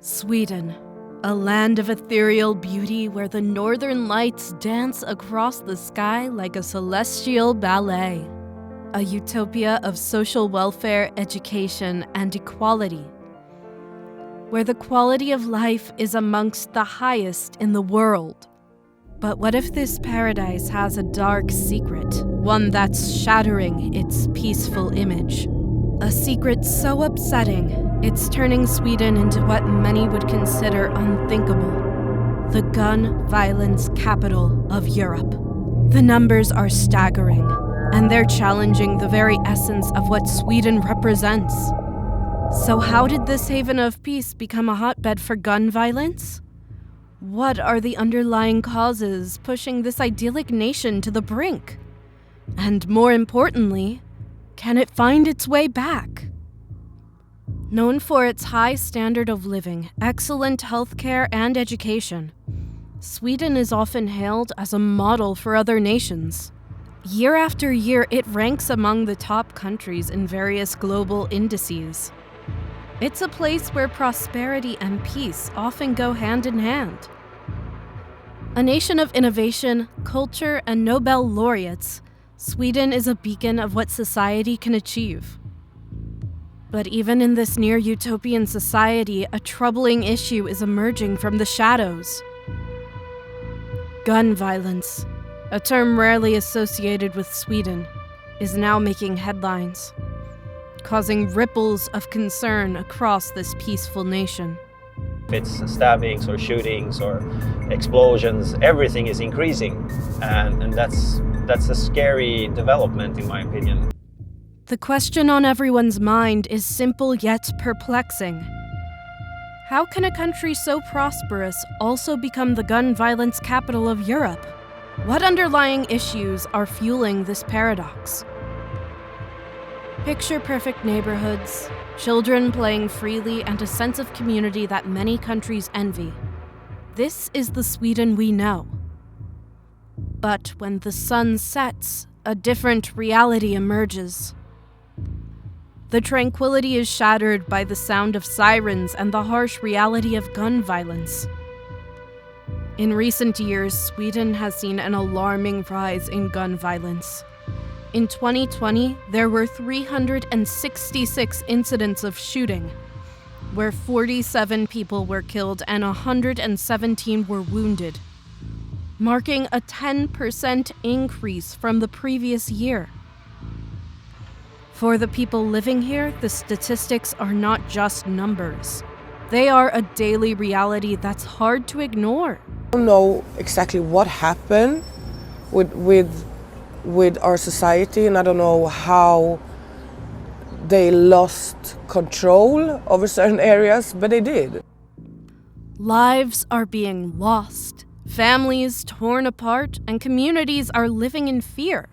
Sweden, a land of ethereal beauty where the northern lights dance across the sky like a celestial ballet. A utopia of social welfare, education, and equality, where the quality of life is amongst the highest in the world. But what if this paradise has a dark secret, one that's shattering its peaceful image? A secret so upsetting, it's turning Sweden into what many would consider unthinkable. The gun violence capital of Europe. The numbers are staggering, and they're challenging the very essence of what Sweden represents. So how did this haven of peace become a hotbed for gun violence? What are the underlying causes pushing this idyllic nation to the brink? And more importantly, can it find its way back? Known for its high standard of living, excellent healthcare, and education, Sweden is often hailed as a model for other nations. Year after year, it ranks among the top countries in various global indices. It's a place where prosperity and peace often go hand in hand. A nation of innovation, culture, and Nobel laureates, Sweden is a beacon of what society can achieve. But even in this near-utopian society, a troubling issue is emerging from the shadows. Gun violence, a term rarely associated with Sweden, is now making headlines, causing ripples of concern across this peaceful nation. If it's stabbings or shootings or explosions, everything is increasing, and that's a scary development in my opinion. The question on everyone's mind is simple yet perplexing. How can a country so prosperous also become the gun violence capital of Europe? What underlying issues are fueling this paradox? Picture perfect neighborhoods, children playing freely, and a sense of community that many countries envy. This is the Sweden we know. But when the sun sets, a different reality emerges. The tranquility is shattered by the sound of sirens and the harsh reality of gun violence. In recent years, Sweden has seen an alarming rise in gun violence. In 2020, there were 366 incidents of shooting, where 47 people were killed and 117 were wounded, marking a 10% increase from the previous year. For the people living here, the statistics are not just numbers. They are a daily reality that's hard to ignore. I don't know exactly what happened with our society, and I don't know how they lost control over certain areas, but they did. Lives are being lost, families torn apart, and communities are living in fear.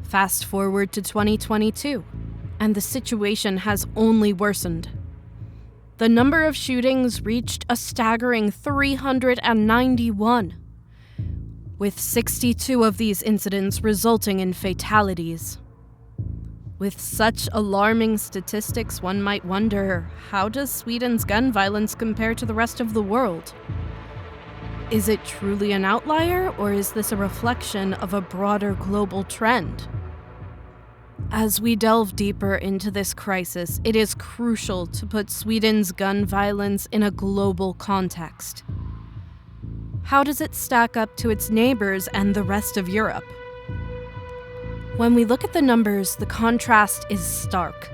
Fast forward to 2022, and the situation has only worsened. The number of shootings reached a staggering 391, with 62 of these incidents resulting in fatalities. With such alarming statistics, one might wonder, how does Sweden's gun violence compare to the rest of the world? Is it truly an outlier, or is this a reflection of a broader global trend? As we delve deeper into this crisis, it is crucial to put Sweden's gun violence in a global context. How does it stack up to its neighbors and the rest of Europe? When we look at the numbers, the contrast is stark.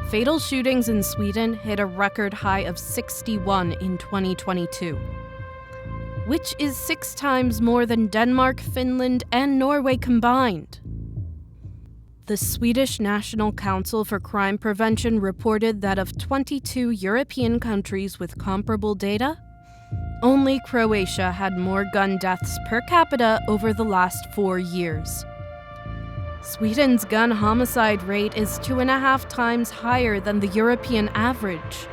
Fatal shootings in Sweden hit a record high of 61 in 2022, which is 6 times more than Denmark, Finland, and Norway combined. The Swedish National Council for Crime Prevention reported that of 22 European countries with comparable data, only Croatia had more gun deaths per capita over the last 4 years. Sweden's gun homicide rate is 2.5 times higher than the European average.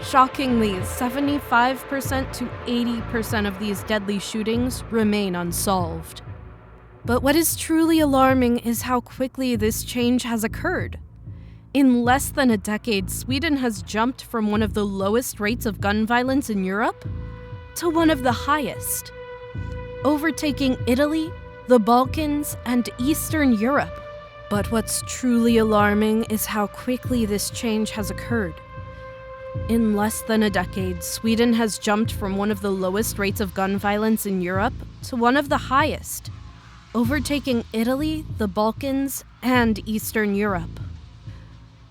Shockingly, 75% to 80% of these deadly shootings remain unsolved. But what is truly alarming is how quickly this change has occurred. In less than a decade, Sweden has jumped from one of the lowest rates of gun violence in Europe to one of the highest, overtaking Italy, the Balkans, and Eastern Europe. But what's truly alarming is how quickly this change has occurred. In less than a decade, Sweden has jumped from one of the lowest rates of gun violence in Europe to one of the highest, overtaking Italy, the Balkans, and Eastern Europe.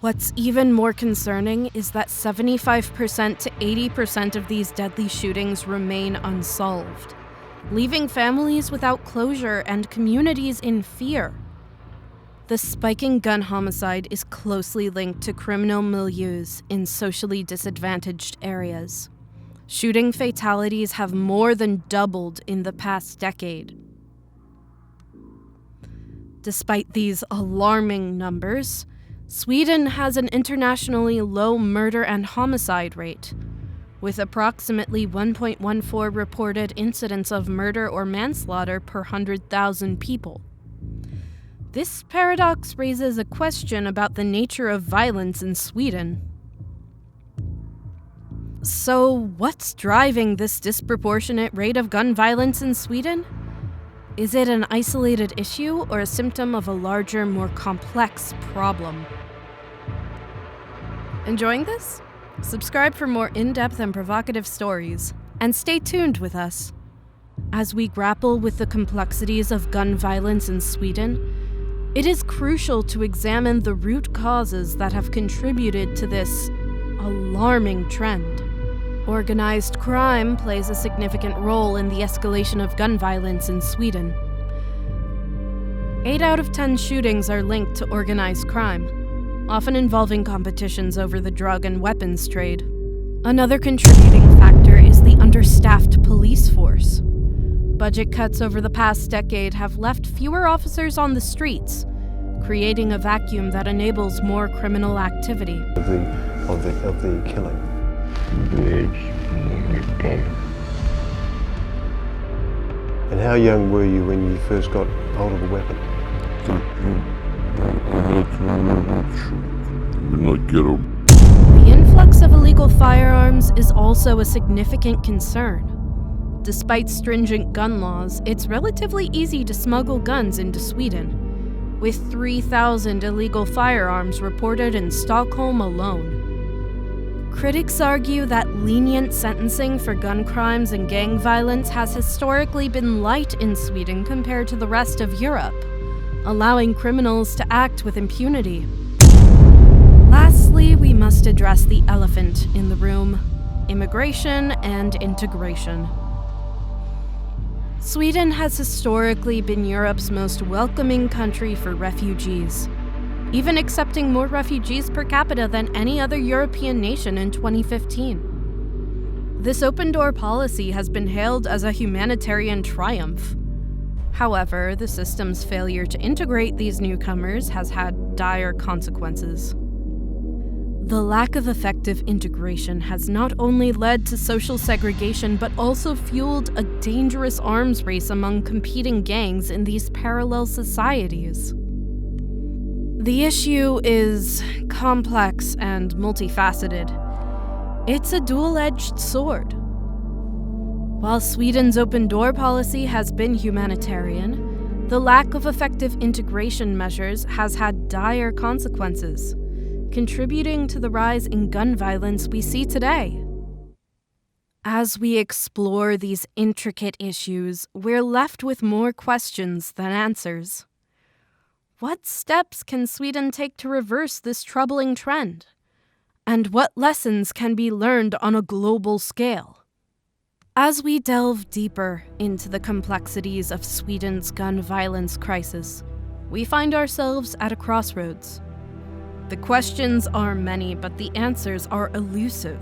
What's even more concerning is that 75% to 80% of these deadly shootings remain unsolved, leaving families without closure and communities in fear. The spiking gun homicide is closely linked to criminal milieus in socially disadvantaged areas. Shooting fatalities have more than doubled in the past decade. Despite these alarming numbers, Sweden has an internationally low murder and homicide rate, with approximately 1.14 reported incidents of murder or manslaughter per 100,000 people. This paradox raises a question about the nature of violence in Sweden. So, what's driving this disproportionate rate of gun violence in Sweden? Is it an isolated issue or a symptom of a larger, more complex problem? Enjoying this? Subscribe for more in-depth and provocative stories, and stay tuned with us. As we grapple with the complexities of gun violence in Sweden, it is crucial to examine the root causes that have contributed to this alarming trend. Organized crime plays a significant role in the escalation of gun violence in Sweden. 8 out of 10 shootings are linked to organized crime, often involving competitions over the drug and weapons trade. Another contributing factor is the understaffed police force. Budget cuts over the past decade have left fewer officers on the streets, creating a vacuum that enables more criminal activity. Of the killing. And how young were you when you first got hold of a weapon? The influx of illegal firearms is also a significant concern. Despite stringent gun laws, it's relatively easy to smuggle guns into Sweden, with 3,000 illegal firearms reported in Stockholm alone. Critics argue that lenient sentencing for gun crimes and gang violence has historically been light in Sweden compared to the rest of Europe, allowing criminals to act with impunity. Lastly, we must address the elephant in the room: immigration and integration. Sweden has historically been Europe's most welcoming country for refugees, even accepting more refugees per capita than any other European nation in 2015. This open-door policy has been hailed as a humanitarian triumph. However, the system's failure to integrate these newcomers has had dire consequences. The lack of effective integration has not only led to social segregation, but also fueled a dangerous arms race among competing gangs in these parallel societies. The issue is complex and multifaceted. It's a dual-edged sword. While Sweden's open-door policy has been humanitarian, the lack of effective integration measures has had dire consequences, contributing to the rise in gun violence we see today. As we explore these intricate issues, we're left with more questions than answers. What steps can Sweden take to reverse this troubling trend? And what lessons can be learned on a global scale? As we delve deeper into the complexities of Sweden's gun violence crisis, we find ourselves at a crossroads. The questions are many, but the answers are elusive.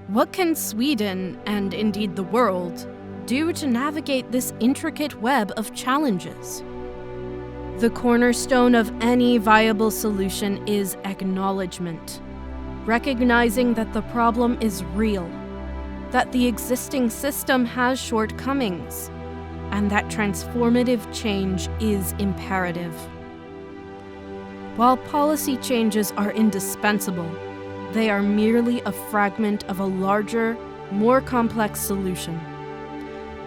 What can Sweden, and indeed the world, do to navigate this intricate web of challenges? The cornerstone of any viable solution is acknowledgement, recognizing that the problem is real, that the existing system has shortcomings, and that transformative change is imperative. While policy changes are indispensable, they are merely a fragment of a larger, more complex solution.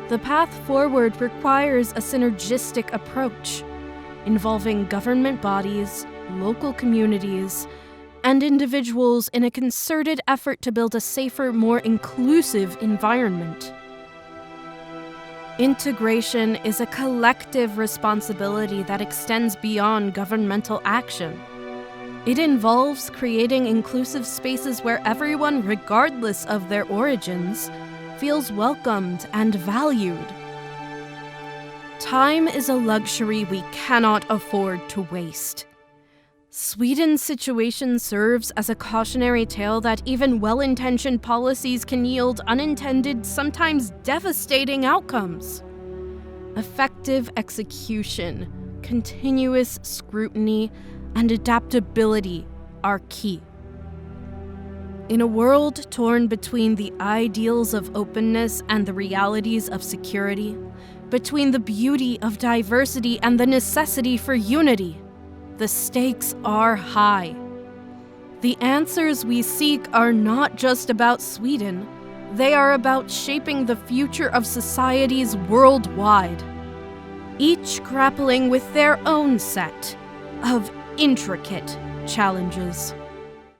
The path forward requires a synergistic approach, involving government bodies, local communities, and individuals in a concerted effort to build a safer, more inclusive environment. Integration is a collective responsibility that extends beyond governmental action. It involves creating inclusive spaces where everyone, regardless of their origins, feels welcomed and valued. Time is a luxury we cannot afford to waste. Sweden's situation serves as a cautionary tale that even well-intentioned policies can yield unintended, sometimes devastating outcomes. Effective execution, continuous scrutiny, and adaptability are key. In a world torn between the ideals of openness and the realities of security, between the beauty of diversity and the necessity for unity, the stakes are high. The answers we seek are not just about Sweden, they are about shaping the future of societies worldwide, each grappling with their own set of intricate challenges.